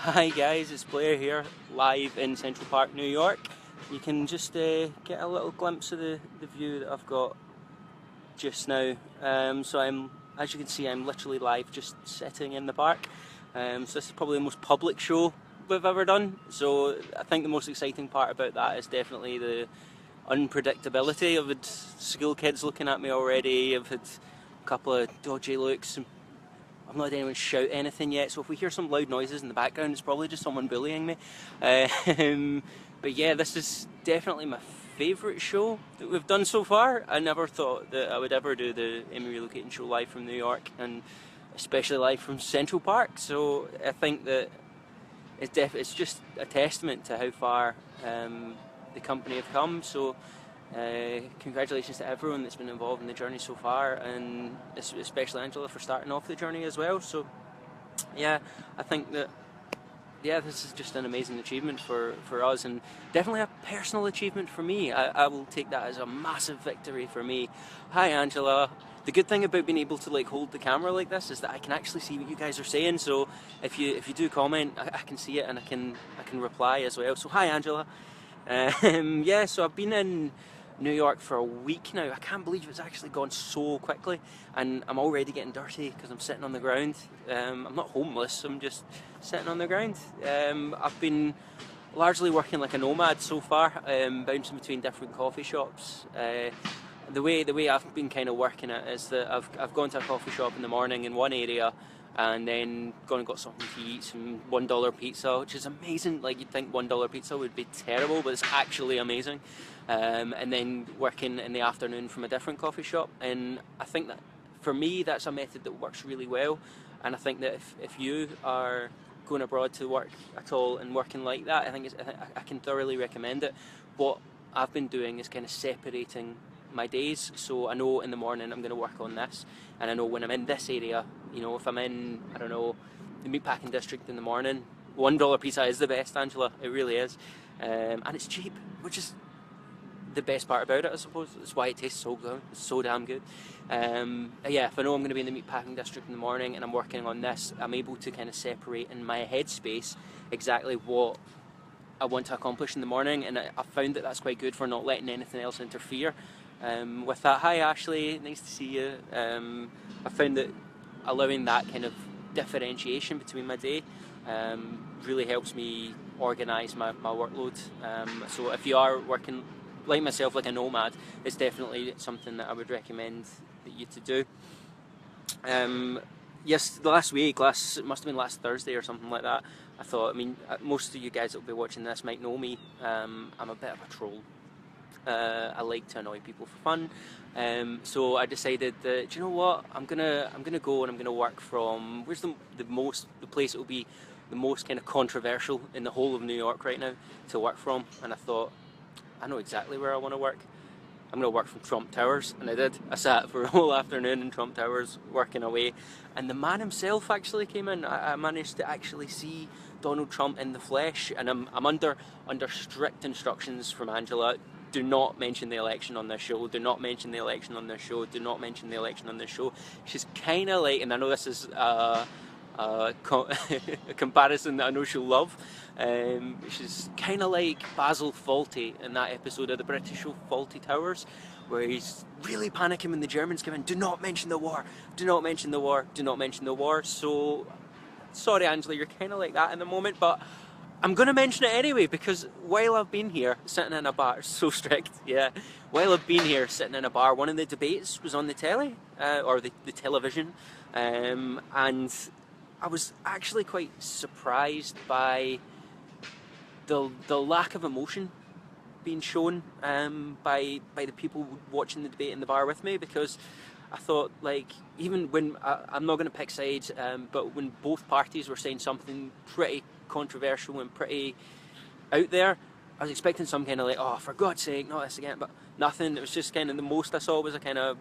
Hi guys, it's Blair here, live in Central Park, New York. You can just get a little glimpse of the view that I've got just now. As you can see, I'm literally live, just sitting in the park. So this is probably the most public show we've ever done. So I think the most exciting part about that is definitely the unpredictability. I've had school kids looking at me already. I've had a couple of dodgy looks. I've not had anyone shout anything yet, so if we hear some loud noises in the background, it's probably just someone bullying me. But yeah, this is definitely my favourite show that we've done so far. I never thought that I would ever do the amiRelocating show live from New York, and especially live from Central Park. So I think that it's just a testament to how far the company have come. So congratulations to everyone that's been involved in the journey so far, and especially Angela for starting off the journey as well. So yeah, I think that this is just an amazing achievement for us, and definitely a personal achievement for me. I will take that as a massive victory for me. Hi Angela. The good thing about being able to hold the camera like this is that I can actually see what you guys are saying. So if you do comment, I can see it and I can reply as well. So hi Angela. Yeah, so I've been in New York for a week now. I can't believe it's actually gone so quickly, and I'm already getting dirty because I'm sitting on the ground. I'm not homeless, I'm just sitting on the ground. I've been largely working like a nomad so far, bouncing between different coffee shops. The way I've been kind of working it is that I've gone to a coffee shop in the morning in one area, and then gone and got something to eat, some $1 pizza, which is amazing. Like, you'd think $1 pizza would be terrible, but it's actually amazing. And then working in the afternoon from a different coffee shop, and I think that for me that's a method that works really well. And I think that if you are going abroad to work at all and working like that, I can thoroughly recommend it. What I've been doing is kind of separating my days, so I know in the morning I'm going to work on this, and I know when I'm in this area, if I'm in, I don't know, the meatpacking district in the morning, $1 pizza is the best, Angela, it really is, and it's cheap, which is the best part about it, I suppose. That's why it tastes so good, it's so damn good. Yeah, if I know I'm going to be in the meatpacking district in the morning and I'm working on this, I'm able to kind of separate in my headspace exactly what I want to accomplish in the morning, and I found that that's quite good for not letting anything else interfere with that. Hi Ashley, nice to see you. I found that allowing that kind of differentiation between my day really helps me organise my workload. So if you are working like myself, like a nomad, it's definitely something that I would recommend that you to do. Yes, it must have been last Thursday or something like that, I thought, most of you guys that will be watching this might know me. I'm a bit of a troll. I like to annoy people for fun. So I decided that, do you know what, I'm gonna go and I'm gonna work from, where's the place that will be the most kind of controversial in the whole of New York right now to work from. And I thought, I know exactly where I want to work. I'm going to work from Trump Towers, and I did. I sat for a whole afternoon in Trump Towers working away, and the man himself actually came in. I managed to actually see Donald Trump in the flesh, and I'm under strict instructions from Angela. Do not mention the election on this show. Do not mention the election on this show. Do not mention the election on this show. She's kind of like, and I know this is a comparison that I know she'll love. She's kind of like Basil Fawlty in that episode of the British show Fawlty Towers, where he's really panicking when the Germans come in. Do not mention the war. Do not mention the war. Do not mention the war. So, sorry Angela, you're kind of like that in the moment, but I'm going to mention it anyway, because while I've been here sitting in a bar, so strict, yeah, while I've been here sitting in a bar, one of the debates was on the telly, or the television, and I was actually quite surprised by the lack of emotion being shown by the people watching the debate in the bar with me, because I thought, even when I'm not going to pick sides, but when both parties were saying something pretty controversial and pretty out there, I was expecting some kind of oh, for God's sake, not this again, but nothing. It was just kind of, the most I saw was a kind of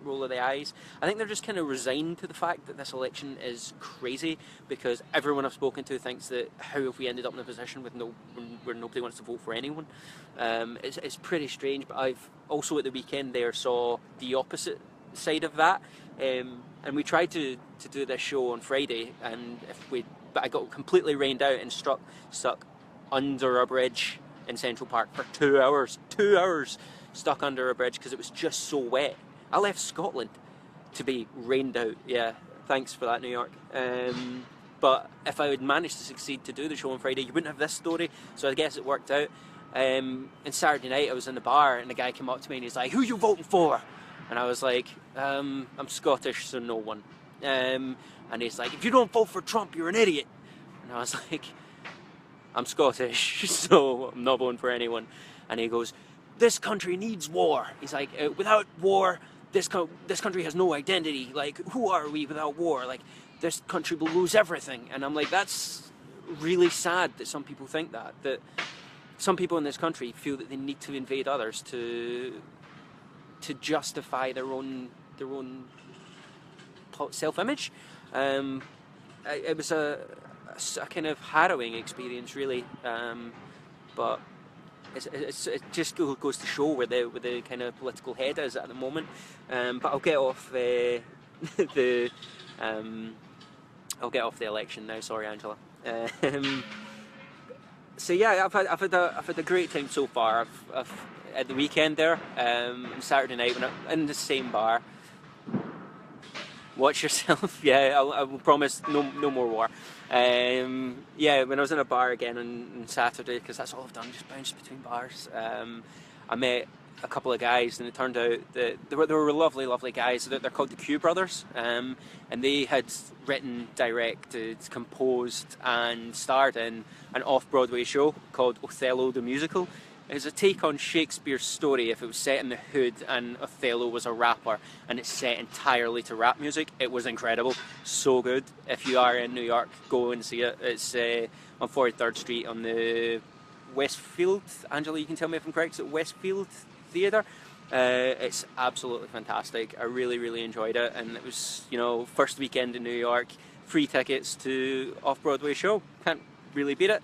roll of the eyes. I think they're just kind of resigned to the fact that this election is crazy, because everyone I've spoken to thinks that how have we ended up in a position where nobody wants to vote for anyone. It's pretty strange, but I've also at the weekend there saw the opposite side of that. and we tried to do this show on Friday, and but I got completely rained out and stuck under a bridge in Central Park for 2 hours. 2 hours stuck under a bridge because it was just so wet. I left Scotland to be rained out. Yeah, thanks for that, New York. But if I had managed to succeed to do the show on Friday, you wouldn't have this story. So I guess it worked out. And Saturday night I was in the bar and the guy came up to me and he's like, "Who are you voting for?" And I was like, "I'm Scottish, so no one." And he's like, "If you don't vote for Trump, you're an idiot." And I was like, "I'm Scottish, so I'm not voting for anyone." And he goes, "This country needs war." He's like, "Without war, this country has no identity. Like, who are we without war? Like, this country will lose everything." And I'm like, that's really sad that some people think that some people in this country feel that they need to invade others to justify their own self-image. It was a kind of harrowing experience, really, but it just goes to show where the kind of political head is at the moment. But I'll get off I'll get off the election now. Sorry, Angela. So yeah, I've had a great time so far. I've at the weekend there, Saturday night when I'm in the same bar. Watch yourself. Yeah, I will promise no more war. Yeah, when I was in a bar again on Saturday, because that's all I've done, just bounced between bars. I met a couple of guys, and it turned out that they were lovely guys. They're called the Q Brothers, and they had written, directed, composed, and starred in an off-Broadway show called Othello the Musical. It was a take on Shakespeare's story if it was set in the hood and Othello was a rapper and it's set entirely to rap music. It was incredible, so good. If you are in New York, go and see it. It's on 43rd Street on the Westfield. Angela, you can tell me if I'm correct. It's at Westfield Theatre. It's absolutely fantastic. I really enjoyed it, and it was, first weekend in New York, free tickets to off-Broadway show. Can't really beat it.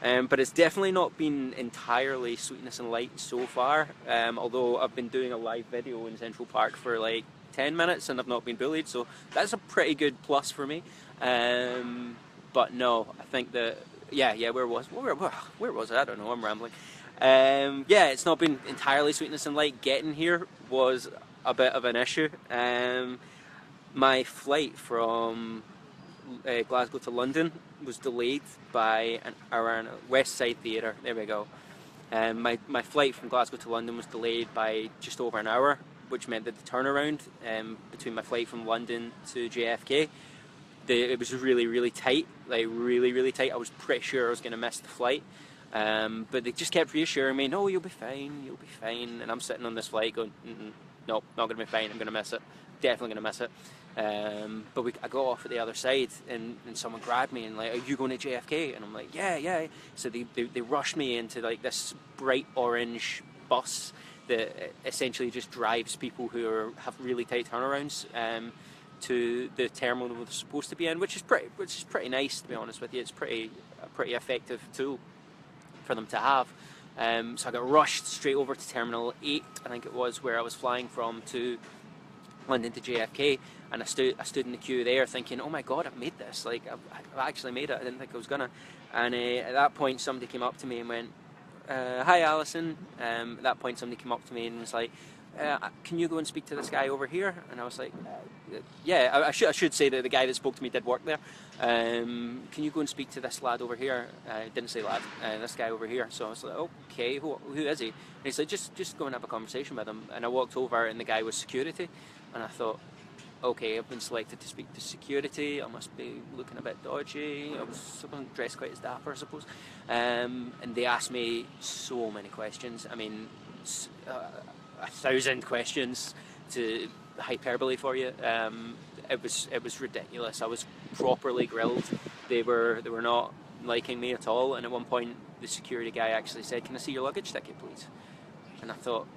But it's definitely not been entirely sweetness and light so far, although I've been doing a live video in Central Park for like 10 minutes and I've not been bullied, so that's a pretty good plus for me. But no, I think that, where was it? I don't know, I'm rambling. Yeah, it's not been entirely sweetness and light. Getting here was a bit of an issue. My flight from Glasgow to London was delayed by an hour. West Side Theatre, there we go. My flight from Glasgow to London was delayed by just over an hour, which meant that the turnaround between my flight from London to JFK, it was really tight, like really tight. I was pretty sure I was going to miss the flight, but they just kept reassuring me, "No, you'll be fine, and I'm sitting on this flight going, "Nope, not going to be fine, I'm going to miss it, definitely going to miss it." But I got off at the other side and someone grabbed me and like, "Are you going to JFK?" And I'm like, yeah. So they rushed me into like this bright orange bus that essentially just drives people who have really tight turnarounds to the terminal they're supposed to be in, which is pretty nice, to be honest with you. It's a pretty effective tool for them to have. So I got rushed straight over to Terminal 8, I think it was, where I was flying from to London to JFK, and I stood in the queue there thinking, "Oh my god, I've made this, like I've actually made it. I didn't think I was gonna." And at that point somebody came up to me and went, "Hi Alison." At that point somebody came up to me and was like, "Can you go and speak to this guy over here?" And I was like, "Yeah, I should say that the guy that spoke to me did work there. Can you go and speak to this lad over here?" Didn't say lad, this guy over here. So I was like, "Okay, who is he?" And he's like, just go and have a conversation with him." And I walked over and the guy was security, and I thought, okay, I've been selected to speak to security, I must be looking a bit dodgy. I wasn't dressed quite as dapper, I suppose. And they asked me so many questions. I mean, 1,000 questions to hyperbole for you. It was ridiculous. I was properly grilled. They were not liking me at all. And at one point, the security guy actually said, "Can I see your luggage ticket, please?" And I thought,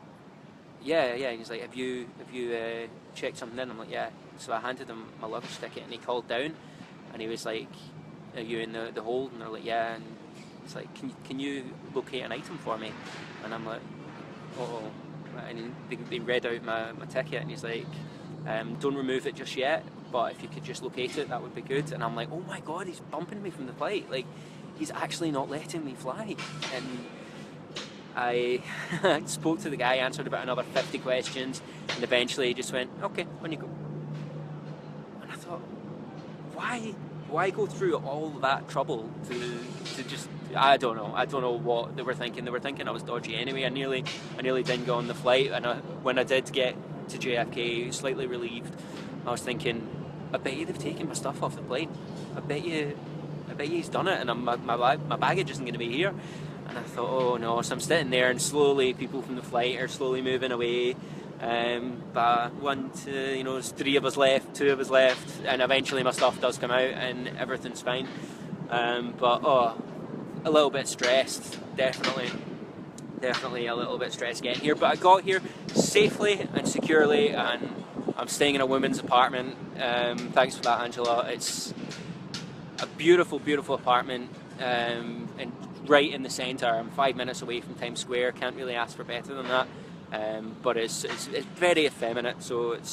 yeah. And he's like, have you checked something in? I'm like, yeah. So I handed him my luggage ticket, and he called down, and he was like, "Are you in the hold?" And they're like, "Yeah." And he's like, "Can you locate an item for me?" And I'm like, "Oh." And they read out my ticket, and he's like, "Don't remove it just yet, but if you could just locate it, that would be good. And I'm like, oh my god, he's bumping me from the flight. Like, he's actually not letting me fly. And I spoke to the guy, answered about another 50 questions, and eventually he just went, okay, when you go. And I thought, why go through all that trouble to just, I don't know what they were thinking. They were thinking I was dodgy anyway. I nearly didn't go on the flight, and when I did get to JFK, slightly relieved, I was thinking, I bet you they've taken my stuff off the plane. I bet you he's done it, and my baggage isn't going to be here. And I thought, oh no. So I'm sitting there, and slowly people from the flight are slowly moving away. But one, two, there's 3 of us left, 2 of us left, and eventually my stuff does come out, and everything's fine. But a little bit stressed, definitely a little bit stressed getting here. But I got here safely and securely, and I'm staying in a women's apartment. Thanks for that, Angela. It's a beautiful, beautiful apartment, and right in the centre. I'm 5 minutes away from Times Square. Can't really ask for better than that. But it's very effeminate, so it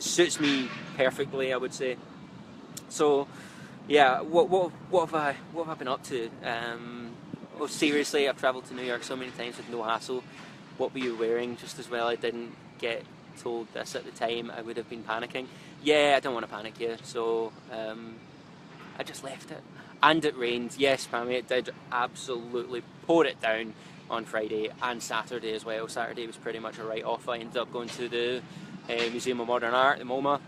suits me perfectly, I would say. So yeah, what have I been up to? Well, seriously, I've travelled to New York so many times with no hassle. What were you wearing? Just as well I didn't get told this at the time, I would have been panicking. Yeah, I don't want to panic you, so I just left it. And it rained. Yes, Pammy, it did absolutely pour it down on Friday and Saturday as well. Saturday was pretty much a write-off. I ended up going to the Museum of Modern Art, the MoMA,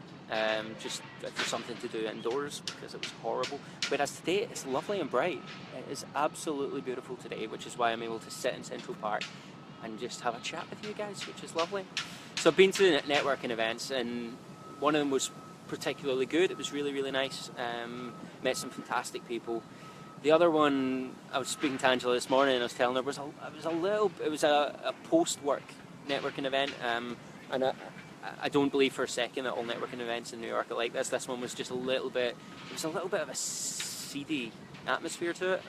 just for something to do indoors because it was horrible. Whereas today it's lovely and bright. It is absolutely beautiful today, which is why I'm able to sit in Central Park and just have a chat with you guys, which is lovely. So I've been to networking events, and one of them was particularly good. It was really, really nice. Met some fantastic people. The other one, I was speaking to Angela this morning, and I was telling her it was a post-work networking event, and I don't believe for a second that all networking events in New York are like this. This one was just a little bit of a seedy atmosphere to it.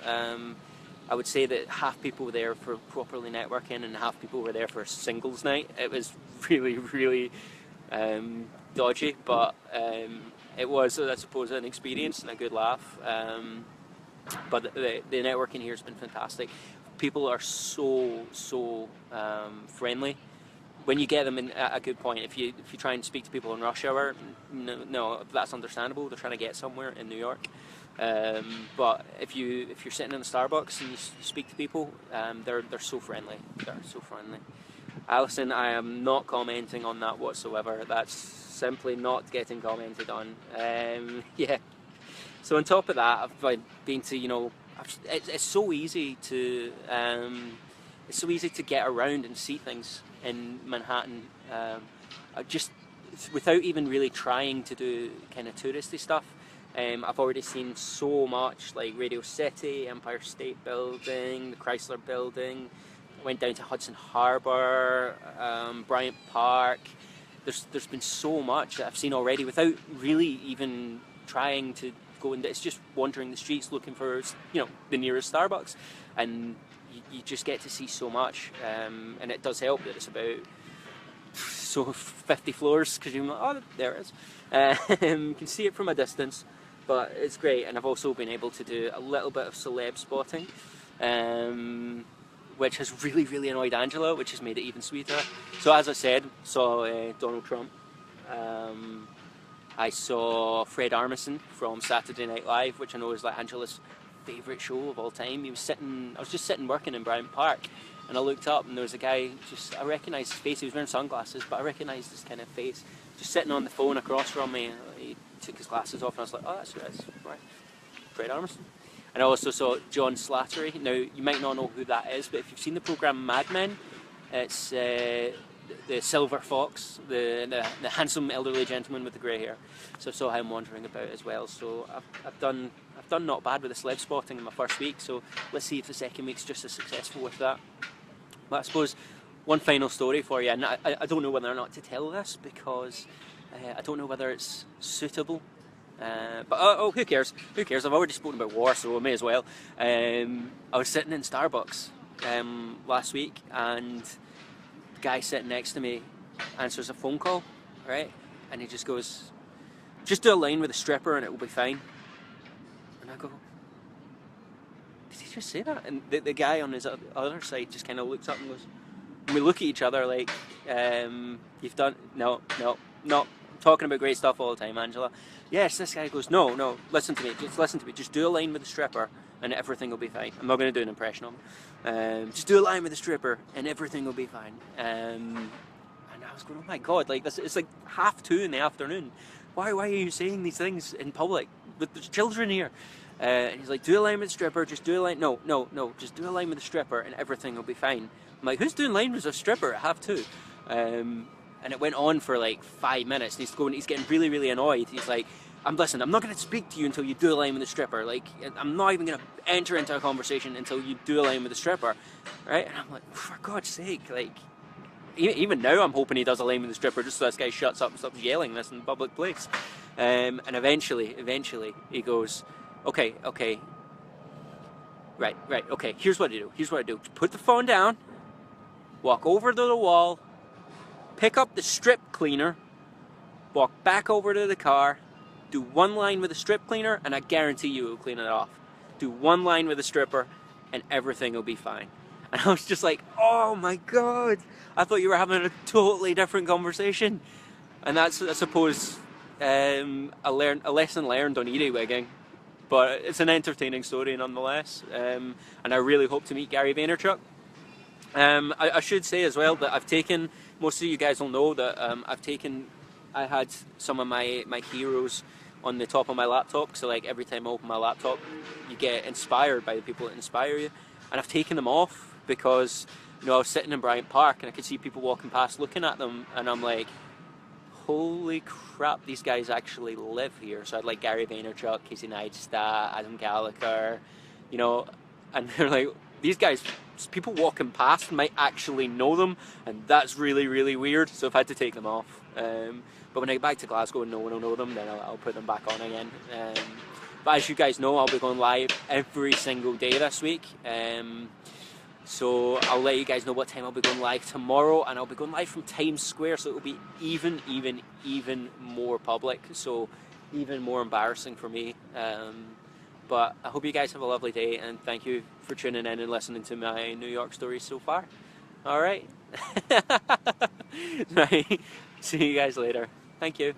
I would say that half people were there for properly networking and half people were there for a singles night. It was really, really dodgy, but it was, I suppose, an experience and a good laugh. But the networking here has been fantastic. People are so friendly. When you get them in at a good point, if you try and speak to people in rush hour, no, that's understandable. They're trying to get somewhere in New York. But if you're sitting in a Starbucks and you speak to people, they're so friendly. They're so friendly. Alison, I am not commenting on that whatsoever. That's simply not getting commented on. Yeah. So on top of that, I've been to, it's so easy to get around and see things in Manhattan, just without even really trying to do kind of touristy stuff. I've already seen so much, like Radio City, Empire State Building, the Chrysler Building. Went down to Hudson Harbour, Bryant Park. There's been so much that I've seen already without really even trying to go into. It's just wandering the streets looking for the nearest Starbucks, and you just get to see so much. And it does help that it's about 50 floors, because you're like, oh, there it is. You can see it from a distance, but it's great. And I've also been able to do a little bit of celeb spotting, which has really, really annoyed Angela, which has made it even sweeter. So as I said, saw Donald Trump. I saw Fred Armisen from Saturday Night Live, which I know is like Angela's favourite show of all time. I was just sitting working in Bryant Park, and I looked up and there was a guy, I recognised his face. He was wearing sunglasses, but I recognised his kind of face, just sitting on the phone across from me. He took his glasses off and I was like, oh, that's right, Fred Armisen. And I also saw John Slattery. Now, you might not know who that is, but if you've seen the programme Mad Men, it's the silver fox, the handsome elderly gentleman with the grey hair. So I saw him wandering about as well. So I've done not bad with the celeb spotting in my first week. So let's see if the second week's just as successful with that. But I suppose one final story for you, and I don't know whether or not to tell this because I don't know whether it's suitable. But who cares? Who cares? I've already spoken about war, so I may as well. I was sitting in Starbucks last week, and the guy sitting next to me answers a phone call, right? And he just goes, just do a line with a stripper and it will be fine. And I go, did he just say that? And the guy on his other side just kind of looks up and goes, and we look at each other like, you've done, no, I'm talking about great stuff all the time, Angela. Yes, this guy goes, no, listen to me, just do a line with the stripper and everything will be fine. I'm not going to do an impression of him. Just do a line with the stripper and everything will be fine. And I was going, oh my God, like this, it's like 2:30 in the afternoon. Why are you saying these things in public? But there's children here. And he's like, do a line with the stripper, just do a line, no, just do a line with the stripper and everything will be fine. I'm like, who's doing line with a stripper at 2:30? And it went on for like 5 minutes. And he's getting really, really annoyed. He's like, I'm not going to speak to you until you do a line with the stripper. Like, I'm not even going to enter into a conversation until you do a line with the stripper, right? And I'm like, for God's sake, like, even now I'm hoping he does a line with the stripper just so this guy shuts up and stops yelling this in a public place. And eventually he goes, okay, right, okay, here's what I do. Put the phone down, walk over to the wall, pick up the strip cleaner, walk back over to the car, do one line with the strip cleaner, and I guarantee you it will clean it off. Do one line with the stripper, and everything will be fine. And I was just like, oh my God, I thought you were having a totally different conversation. And that's, I suppose, a lesson learned on earwigging. But it's an entertaining story nonetheless. And I really hope to meet Gary Vaynerchuk. I should say as well that I've taken, most of you guys will know that I had some of my heroes on the top of my laptop, so like every time I open my laptop you get inspired by the people that inspire you, and I've taken them off because, you know, I was sitting in Bryant Park and I could see people walking past looking at them, and I'm like, holy crap, these guys actually live here. So I'd like Gary Vaynerchuk, Casey Neistat, Adam Gallagher, you know, and they're like, these guys, people walking past might actually know them, and that's really, really weird, so I've had to take them off. But when I get back to Glasgow and no one will know them, then I'll put them back on again. But as you guys know, I'll be going live every single day this week. So I'll let you guys know what time I'll be going live tomorrow, and I'll be going live from Times Square, so it'll be even more public, so even more embarrassing for me. But I hope you guys have a lovely day, and thank you for tuning in and listening to my New York stories so far. All right. Right. See you guys later. Thank you.